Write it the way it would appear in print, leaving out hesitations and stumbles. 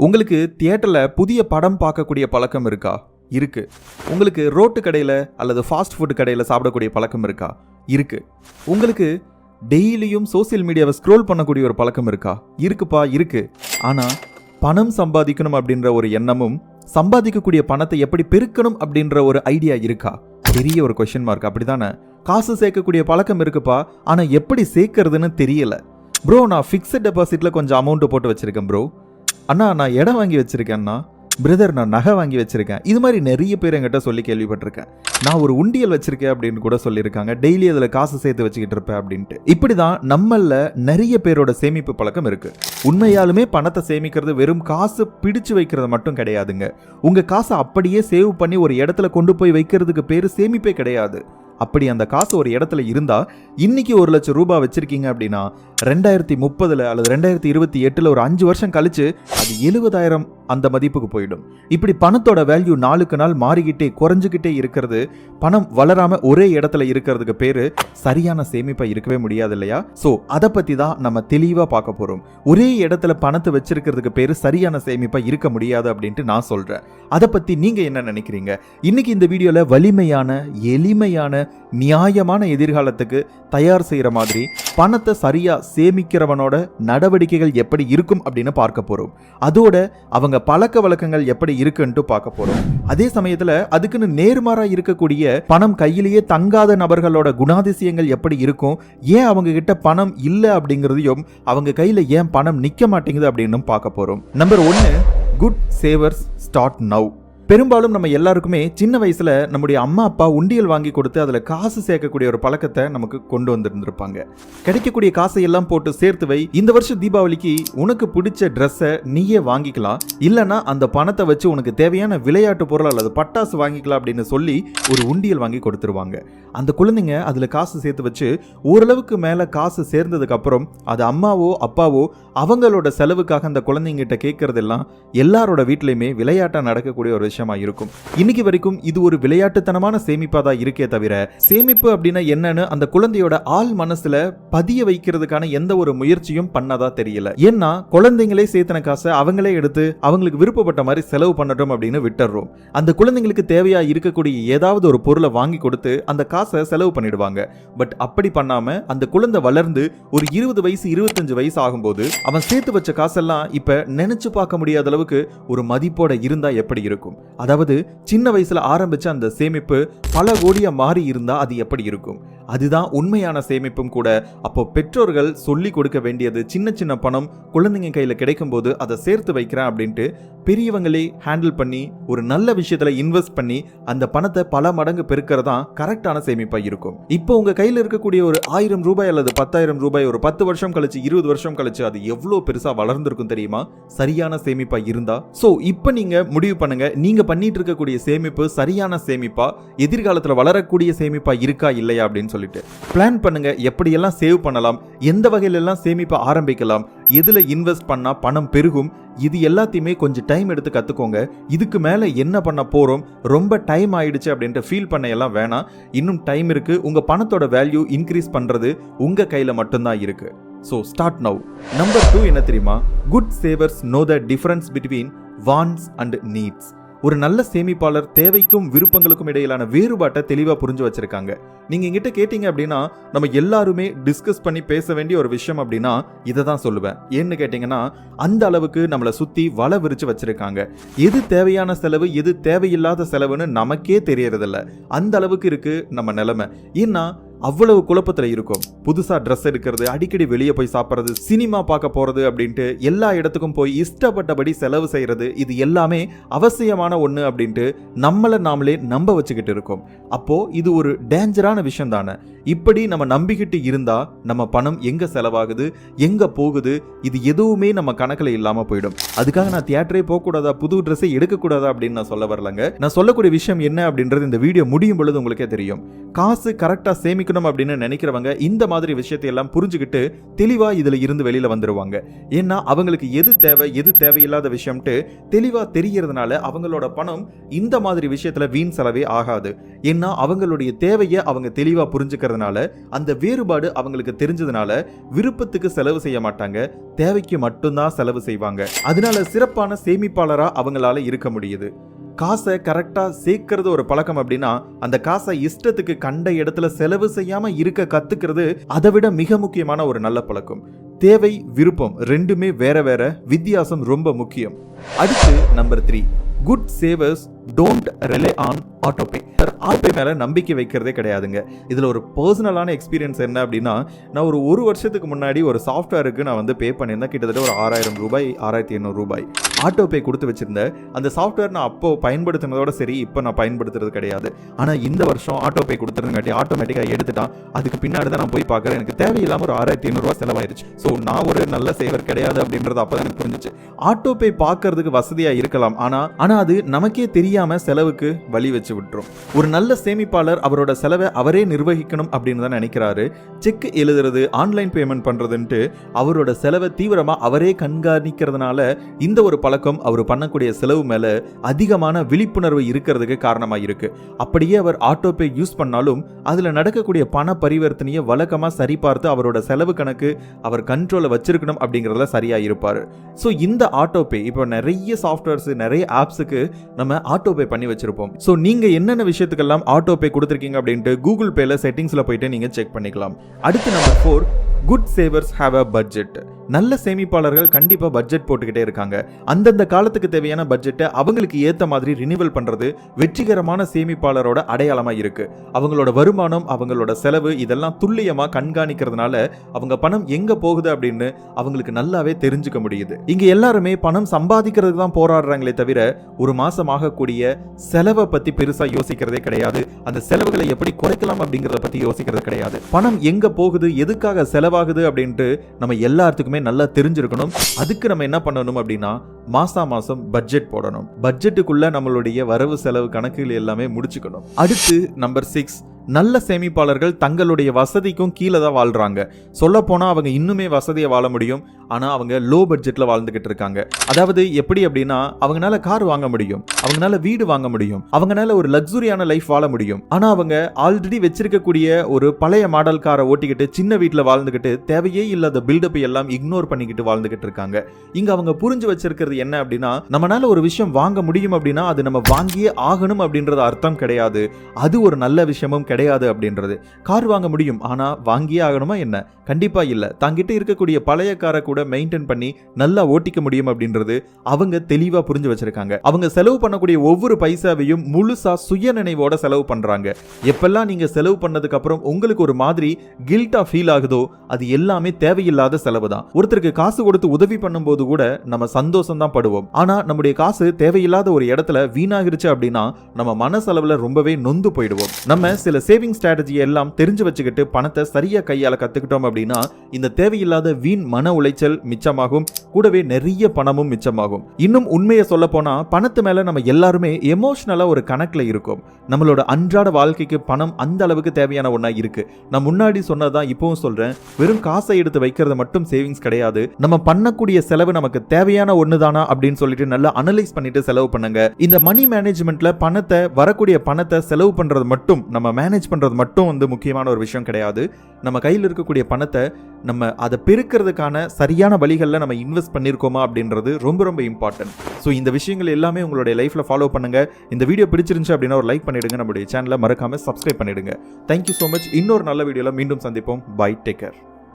உங்களுக்கு தியேட்டர்ல புதிய படம் பார்க்கக்கூடிய பழக்கம் இருக்கா? இருக்கு. உங்களுக்கு ரோட்டு கடையில அல்லது ஃபாஸ்ட் ஃபுட் கடையில சாப்பிடக்கூடிய பழக்கம் இருக்கா? இருக்கு. உங்களுக்கு டெய்லியும் சோசியல் மீடியாவை ஸ்க்ரோல் பண்ணக்கூடிய ஒரு பழக்கம் இருக்கா? இருக்குப்பா, இருக்கு. ஆனா பணம் சம்பாதிக்கணும் அப்படின்ற ஒரு எண்ணமும் சம்பாதிக்கக்கூடிய பணத்தை எப்படி பெருக்கணும் அப்படின்ற ஒரு ஐடியா இருக்கா? பெரிய ஒரு கொஸ்டின் மார்க். அப்படிதானே? காசு சேர்க்கக்கூடிய பழக்கம் இருக்குப்பா, ஆனா எப்படி சேர்க்கறதுன்னு தெரியல. ப்ரோ, நான் ஃபிக்ஸட் டெபாசிட்ல கொஞ்சம் அமௌண்ட் போட்டு வச்சிருக்கேன் ப்ரோ. அண்ணா, நான் இடம் வாங்கி வச்சிருக்கேன்னா. பிரதர், நான் நகை வாங்கி வச்சிருக்கேன். இது மாதிரி நிறைய பேர் என்கிட்ட சொல்லி கேள்விப்பட்டிருக்கேன். நான் ஒரு உண்டியல் வச்சிருக்கேன் அப்படின்னு கூட சொல்லியிருக்காங்க. டெய்லி அதில் காசு சேர்த்து வச்சுக்கிட்டு இருப்பேன் அப்படின்ட்டு. இப்படிதான் நம்மள நிறைய பேரோட சேமிப்பு பழக்கம் இருக்கு. உண்மையாலுமே பணத்தை சேமிக்கிறது வெறும் காசு பிடிச்சு வைக்கிறது மட்டும் கிடையாதுங்க. உங்க காசை அப்படியே சேவ் பண்ணி ஒரு இடத்துல கொண்டு போய் வைக்கிறதுக்கு பேரு சேமிப்பே கிடையாது. அப்படி அந்த காசு ஒரு இடத்துல இருந்தா, இன்னைக்கு 1 லட்சம் ரூபாய் வச்சிருக்கீங்க அப்படின்னா 2030 அல்லது 2028 ஒரு 5 வருஷம் கழிச்சு அது 70,000 அந்த மதிப்புக்கு போயிடும். இப்படி பணத்தோட வேல்யூ நாளுக்கு நாள் மாறிக்கிட்டே குறைஞ்சுக்கிட்டே இருக்கிறது, பணம் வளராம ஒரே இடத்துல இருக்கிறதுக்கு பேரு சரியான சேமிப்பா இருக்கவே முடியாது இல்லையா? சோ அதை பத்தி தான் நம்ம தெளிவா பார்க்க போறோம். ஒரே இடத்துல பணத்தை வச்சிருக்கிறதுக்கு பேரு சரியான சேமிப்பா இருக்க முடியாது அப்படின்ட்டு நான் சொல்றேன். அதை பத்தி நீங்க என்ன நினைக்கிறீங்க? இன்னைக்கு இந்த வீடியோல வலிமையான, எளிமையான, நியாயமான எதிர்காலத்துக்கு தயார் செய்யற மாதிரி பணத்தை சரியா சேமிக்கிறவனோட நடவடிக்கைகள் எப்படி இருக்கும் அப்படின்னு பார்க்க போறோம். அதோட அவங்க பழக்க வழக்கங்கள் எப்படி இருக்குன்னு பார்க்க போறோம். அதே சமயத்துல அதுக்குன்னு நேர்மாறா இருக்கக்கூடிய பணம் கையிலேயே தங்காத நபர்களோட குணாதிசயங்கள் எப்படி இருக்கும், ஏன் அவங்க கிட்ட பணம் இல்லை அப்படிங்கிறதையும், அவங்க கையில ஏன் பணம் நிக்க மாட்டேங்குது அப்படின்னு பார்க்க போறோம். Number 1, good savers start now. பெரும்பாலும் நம்ம எல்லாருக்குமே சின்ன வயசுல நம்முடைய அம்மா அப்பா உண்டியல் வாங்கி கொடுத்து அதுல காசு சேர்க்கக்கூடிய ஒரு பழக்கத்தை நமக்கு கொண்டு வந்திருந்திருப்பாங்க. கிடைக்கக்கூடிய காசை எல்லாம் போட்டு சேர்த்து வை, இந்த வருஷம் தீபாவளிக்கு உனக்கு பிடிச்ச ட்ரெஸ்ஸை நீயே வாங்கிக்கலாம், இல்லைன்னா அந்த பணத்தை வச்சு உனக்கு தேவையான விளையாட்டு பொருள் அல்லது பட்டாசு வாங்கிக்கலாம் அப்படின்னு சொல்லி ஒரு உண்டியல் வாங்கி கொடுத்துருவாங்க. அந்த குழந்தைங்க அதுல காசு சேர்த்து வச்சு ஓரளவுக்கு மேல காசு சேர்ந்ததுக்கு அப்புறம் அது அம்மாவோ அப்பாவோ அவங்களோட செலவுக்காக அந்த குழந்தைங்கிட்ட கேட்கறதெல்லாம் எல்லாரோட வீட்லயுமே விளையாட்டா நடக்கக்கூடிய ஒரு விஷயமா இருக்கும். இன்னைக்கு வரைக்கும் இது ஒரு விளையாட்டுத்தனமான சேமிப்பா தான் இருக்கே தவிர, சேமிப்பு அப்படின்னா என்னன்னு அந்த குழந்தையோட ஆள் மனசுல பதிய வைக்கிறதுக்கான எந்த ஒரு முயற்சியும் பண்ணதா தெரியல. ஏன்னா குழந்தைங்களே சேர்த்தன காசை அவங்களே எடுத்து அவங்களுக்கு விருப்பப்பட்ட மாதிரி செலவு பண்ணட்டும் அப்படின்னு விட்டுறோம். அந்த குழந்தைங்களுக்கு தேவையா இருக்கக்கூடிய ஏதாவது ஒரு பொருளை வாங்கி கொடுத்து அந்த காசை செலவு பண்ணிடுவாங்க. பட் அப்படி பண்ணாம அந்த குழந்தை வளர்ந்து ஒரு 20 வயசு 25 வயசு ஆகும்போது அவன் சேர்த்து வச்ச காசெல்லாம் இப்ப நினைச்சு பார்க்க முடியாத அளவுக்கு ஒரு மதிப்போட இருந்தா எப்படி இருக்கும்? அதாவது சின்ன வயசுல ஆரம்பிச்ச அந்த சேமிப்பு பல கோடியா மாறி இருந்தா அது எப்படி இருக்கும்? அதுதான் உண்மையான சேமிப்பும் கூட. அப்போ பெற்றோர்கள் சொல்லி கொடுக்க வேண்டியது, சின்ன சின்ன பணம் குழந்தைங்க கையில கிடைக்கும் போது அதை சேர்த்து வைக்கிறேன் அப்படின்ட்டு பெரியவங்களே ஹேண்டில் பண்ணி ஒரு நல்ல விஷயத்துல இன்வெஸ்ட் பண்ணி அந்த பணத்தை பல மடங்கு பெருக்கிறதா கரெக்டான சேமிப்பா இருக்கும். இப்போ உங்க கையில இருக்கக்கூடிய ஒரு 1000 ரூபாய் அல்லது 10,000 ரூபாய் ஒரு 10 வருஷம் கழிச்சு 20 வருஷம் கழிச்சு அது எவ்வளவு பெருசா வளர்ந்திருக்கும் தெரியுமா? சரியான சேமிப்பா இருந்தா. சோ இப்போ நீங்க முடிவு பண்ணுங்க, நீங்க பண்ணிட்டு இருக்கக்கூடிய சேமிப்பு சரியான சேமிப்பா, எதிர்காலத்துல வளரக்கூடிய சேமிப்பா இருக்கா இல்லையா அப்படின்னு சொல்லிட்டு பிளான் பண்ணுங்க. எப்படியெல்லாம் சேவ் பண்ணலாம், எந்த வகையில எல்லாம் சேமிப்பை ஆரம்பிக்கலாம், எதுல இன்வெஸ்ட் பண்ணா பணம் பெருகும், இது எல்லாத்தையுமே கொஞ்சம் டைம் எடுத்து கத்துக்கோங்க. இதுக்கு மேல என்ன பண்ண போறோம், ரொம்ப டைம் ஆயிடுச்சு அப்படின்ட்டு ஃபீல் பண்ண எல்லாம் வேணாம். இன்னும் டைம் இருக்கு. உங்க பணத்தோட வேல்யூ இன்க்ரீஸ் பண்றது உங்க கையில மட்டும்தான் இருக்கு. So start now. நம்பர் 2 என்ன தெரியுமா? Good savers know the difference between wants and needs. ஒரு நல்ல சேமிப்பாளர் தேவைக்கும் விருப்பங்களுக்கும் இடையிலான வேறுபாட்டை தெளிவா புரிஞ்சு வச்சிருக்காங்க. நீங்க என்கிட்ட கேட்டீங்க அப்படின்னா நம்ம எல்லாருமே டிஸ்கஸ் பண்ணி பேச வேண்டிய ஒரு விஷயம் அப்படின்னா இதை தான் சொல்லுவேன். ஏன்னு கேட்டீங்கன்னா அந்த அளவுக்கு நம்மளை சுத்தி வலை விரிச்சு வச்சிருக்காங்க. எது தேவையான செலவு, எது தேவையில்லாத செலவுன்னு நமக்கே தெரியறதில்ல. அந்த அளவுக்கு இருக்கு நம்ம நிலைமை. ஏன்னா அவ்வளவு குழப்பத்துல இருக்கும். புதுசா ட்ரெஸ் எடுக்கிறது, அடிக்கடி வெளியே போய் சாப்பிட்றது, சினிமா பார்க்க போறது அப்படின்ட்டு எல்லா இடத்துக்கும் போய் இஷ்டப்பட்டபடி செலவு செய்யறது, இது எல்லாமே அவசியமான ஒண்ணு அப்படின்ட்டு நம்மளை நாமளே நம்ப வச்சுக்கிட்டு இருக்கோம். அப்போ இது ஒரு டேஞ்சரான விஷயம் தானே. இப்படி நம்ம நம்பிக்கிட்டு இருந்தா நம்ம பணம் எங்க செலவாகுது, எங்க போகுது, இது எதுவுமே நம்ம கணக்குல இல்லாம போயிடும். அதுக்காக நான் தியேட்டரே போக கூடாதா, புது ட்ரெஸ்ஸை எடுக்க கூடாதா அப்படின்னு நான் சொல்ல வரலங்க. நான் சொல்லக்கூடிய விஷயம் என்ன அப்படின்றது இந்த வீடியோ முடியும் பொழுது உங்களுக்கே தெரியும். காசு கரெக்டா சேமிக்கணும் இருக்கணும் அப்படின்னு நினைக்கிறவங்க இந்த மாதிரி விஷயத்தை எல்லாம் புரிஞ்சுக்கிட்டு தெளிவா இதுல இருந்து வெளியில வந்துருவாங்க. ஏன்னா அவங்களுக்கு எது தேவை எது தேவையில்லாத விஷயம்ட்டு தெளிவா தெரியறதுனால அவங்களோட பணம் இந்த மாதிரி விஷயத்துல வீண் செலவே ஆகாது. ஏன்னா அவங்களுடைய தேவையை அவங்க தெளிவா புரிஞ்சுக்கிறதுனால, அந்த வேறுபாடு அவங்களுக்கு தெரிஞ்சதுனால விருப்பத்துக்கு செலவு செய்ய மாட்டாங்க, தேவைக்கு மட்டும்தான் செலவு செய்வாங்க. அதனால சிறப்பான சேமிப்பாளரா அவங்களால இருக்க முடியுது. காசை கரெக்டா சேர்க்கறது ஒரு பழக்கம் அப்படின்னா, அந்த காசை இஷ்டத்துக்கு கண்ட இடத்துல செலவு செய்யாம இருக்க கத்துக்கிறது அதை விட மிக முக்கியமான ஒரு நல்ல பழக்கம். தேவை விருப்பம் ரெண்டுமே வேற வேற, வித்தியாசம் ரொம்ப முக்கியம். அடுத்து number 3, good savers don't rely on autopay. Autopay மேல நம்பிக்கை வைக்கிறதே கிடையாதுங்க. இதுல ஒரு பர்சனலான எக்ஸ்பீரியன்ஸ் என்ன அப்படின்னா, நான் ஒரு வருஷத்துக்கு முன்னாடி ஒரு சாஃப்ட்வேருக்கு நான் பே பண்ணியிருந்தேன். கிட்டத்தட்ட ஒரு 6000 ரூபாய் 6800 ரூபாய் ஆட்டோபே கொடுத்து வச்சிருந்தேன். அந்த சாஃப்ட்வேர் நான் அப்போ பயன்படுத்தினதோட சரி, இப்போ நான் பயன்படுத்துறது கிடையாது. ஆனால் இந்த வருஷம் ஆட்டோபே கொடுத்துருங்காட்டி ஆட்டோமேட்டிக்காக எடுத்துட்டான். அதுக்கு பின்னாடி தான் நான் போய் பார்க்குறேன், எனக்கு தேவையில்லாமல் ஒரு 6500 ரூபா செலவாயிருச்சு. ஸோ நான் ஒரு நல்ல சேவர் கிடையாது அப்படின்றது அப்போ தான் எனக்கு புரிஞ்சிச்சு. ஆட்டோபே பார்க்கறதுக்கு வசதியாக இருக்கலாம், ஆனால் அது நமக்கே தெரியாம செலவுக்கு வழி வச்சு விட்டுரும். ஒரு நல்ல சேமிப்பாளர் அவரோட செலவை அவரே நிர்வகிக்கணும் அப்படின்னு தான் நினைக்கிறாரு. செக் எழுதுறது, ஆன்லைன் பேமெண்ட் பண்றதுன்ட்டு அவரோட செலவை தீவிரமா அவரே கண்காணிக்கிறதுனால இந்த ஒரு பழக்கம் அவர் பண்ணக்கூடிய செலவு மேல அதிகமான விழிப்புணர்வு இருக்கிறதுக்கு காரணமா இருக்கு. அப்படியே அவர் ஆட்டோபே யூஸ் பண்ணாலும் அதுல நடக்கக்கூடிய பண பரிவர்த்தனையை வழக்கமா சரி பார்த்து அவரோட செலவு கணக்கு அவர் கண்ட்ரோல வச்சிருக்கணும் அப்படிங்கறதுல சரியா இருப்பாரு. ஸோ இந்த ஆட்டோபே இப்போ நிறைய சாஃப்ட்வேர்ஸ் நிறைய ஆப்ஸுக்கு நம்ம ஆட்டோபே பண்ணி வச்சிருப்போம். ஸோ நீங்க என்னென்ன விஷயத்துக்கெல்லாம் ஆட்டோபே கொடுத்துருக்கீங்க அப்படின்ட்டு கூகுள் பேல செட்டிங்ஸ்ல போயிட்டு நீங்க செக் பண்ணிக்கலாம். அடுத்து number 4, good savers have a budget. நல்ல சேமிப்பாளர்கள் கண்டிப்பா பட்ஜெட் போட்டுக்கிட்டே இருக்காங்க. அந்தந்த காலத்துக்கு தேவையான பட்ஜெட்டை அவங்களுக்கு ஏத்த மாதிரி ரினிவல் பண்றது வெற்றிகரமான சேமிப்பாளரோட அடையாளமா இருக்கு. அவங்களோட வருமானம், அவங்களோட செலவு இதெல்லாம் துல்லியமா கண்காணிக்கிறதுனால அவங்க பணம் எங்க போகுது அப்படின்னு அவங்களுக்கு நல்லாவே தெரிஞ்சுக்க முடியுது. இங்க எல்லாருமே பணம் சம்பாதிக்கிறதுக்கு தான் போராடுறாங்களே தவிர ஒரு மாசம் ஆகக்கூடிய செலவை பத்தி பெருசா யோசிக்கிறதே கிடையாது. அந்த செலவுகளை எப்படி குறைக்கலாம் அப்படிங்கறத பத்தி யோசிக்கிறது கிடையாது. பணம் எங்க போகுது, எதுக்காக செலவாகுது அப்படின்ட்டு நம்ம எல்லாத்துக்குமே நல்லா தெரிஞ்சிருக்கணும். அதுக்கு நம்ம என்ன பண்ணணும் அப்படின்னா, மாசம் பட்ஜெட் போடணும். பட்ஜெட்டுக்குள்ள நம்மளுடைய வரவு செலவு கணக்குகள் எல்லாமே முடிச்சுக்கணும். அடுத்து நம்பர் 6, நல்ல சேமிப்பாளர்கள் தங்களுடைய வசதிக்கும் கீழே தான் வாழ்றாங்க. சொல்ல போனா அவங்க இன்னுமே வசதியை வாழ முடியும், ஆனா அவங்க லோ பட்ஜெட்ல வாழ்ந்துகிட்டு இருக்காங்க. அதாவது எப்படி அப்படின்னா, அவங்களால கார் வாங்க முடியும், அவங்களால வீடு வாங்க முடியும், அவங்களால ஒரு லக்ஸுரியான லைஃப் வாழ முடியும். ஆனா அவங்க ஆல்ரெடி வச்சிருக்கக்கூடிய ஒரு பழைய மாடல் காரை ஓட்டிக்கிட்டு சின்ன வீட்டுல வாழ்ந்துகிட்டு தேவையே இல்லாத பில்டப் எல்லாம் இக்னோர் பண்ணிக்கிட்டு வாழ்ந்துகிட்டு இருக்காங்க. இங்க அவங்க புரிஞ்சு வச்சிருக்கிறது என்ன அப்படின்னா, நம்மளால ஒரு விஷயம் வாங்க முடியும் அப்படின்னா அது நம்ம வாங்கியே ஆகணும் அப்படின்றது அர்த்தம் கிடையாது. அது ஒரு நல்ல விஷயமும் கிடையாது அப்படின்றது. கார் வாங்க முடியும், ஆனா வாங்கியே ஆகணுமா என்ன? கண்டிப்பா இல்ல. தாங்கிட்ட இருக்கக்கூடிய பழைய காரை கூட மெயின்டைன் பண்ணி நல்லா ஓட்டிக்க முடியும் அப்படின்றது அவங்க தெளிவா புரிஞ்சு வச்சிருக்காங்க. அவங்க செலவு பண்ணக்கூடிய ஒவ்வொரு பைசாவையும் முழுசா சுய நினைவோட செலவு பண்றாங்க. எப்பெல்லாம் நீங்க செலவு பண்ணதுக்கு அப்புறம் உங்களுக்கு ஒரு மாதிரி கில்ட்டா ஃபீல் ஆகுதோ அது எல்லாமே தேவையில்லாத செலவு தான். ஒருத்தருக்கு காசு கொடுத்து உதவி பண்ணும்போது கூட நம்ம சந்தோஷம் தான் படுவோம். ஆனா நம்முடைய காசு தேவையில்லாத ஒரு இடத்துல வீணாகிருச்சு அப்படின்னா நம்ம மனசளவுல ரொம்பவே நொந்து போயிடுவோம். நம்ம சில சேவிங் ஸ்ட்ராட்டஜி எல்லாம் தெரிஞ்சு வச்சுக்கிட்டு பணத்தை சரியா கையால கத்துக்கிட்டோம் அப்படின்னா இந்த தேவையில்லாத வீண் மன உளைச்சல் மிச்சமாகும், கூடவே நிறைய பணமும் மிச்சமாகும். இன்னும் உண்மையை சொல்ல போனா பணத்து மேல நம்ம எல்லாருமே எமோஷனலா ஒரு கணக்குல இருக்கும். நம்மளோட அன்றாட வாழ்க்கைக்கு பணம் அந்த அளவுக்கு தேவையான ஒண்ணா இருக்கு. நான் முன்னாடி சொன்னதான் இப்பவும் சொல்றேன், வெறும் காசை எடுத்து வைக்கிறது மட்டும் சேவிங்ஸ் கிடையாது. நம்ம பண்ணக்கூடிய செலவு நமக்கு தேவையான ஒண்ணுதானா அப்படின்னு சொல்லிட்டு நல்லா அனலைஸ் பண்ணிட்டு செலவு பண்ணுங்க. இந்த மணி மேனேஜ்மெண்ட்ல பணத்தை, வரக்கூடிய பணத்தை செலவு பண்றது மட்டும், நம்ம மேனேஜ் பண்றது மட்டும் முக்கியமான ஒரு விஷயம் கிடையாது. நம்ம கையில் இருக்கக்கூடிய பணத்தை நம்ம அதை பெருக்கிறதுக்கான சரியான வழிகளில் நம்ம இன்வெஸ்ட் பண்ணியிருக்கோமா அப்படின்றது ரொம்ப ரொம்ப இம்பார்ட்டன்ட். ஸோ இந்த விஷயங்கள் எல்லாமே உங்களுடைய லைஃப்ல ஃபாலோ பண்ணுங்க. இந்த வீடியோ பிடிச்சிருந்துச்சு அப்படின்னா ஒரு லைக் பண்ணிடுங்க, நம்மளுடைய சேனலை மறக்காம சப்ஸ்கிரைப் பண்ணிடுங்க. Thank you so much. இன்னொரு நல்ல வீடியோல மீண்டும் சந்திப்போம். Bye, take care.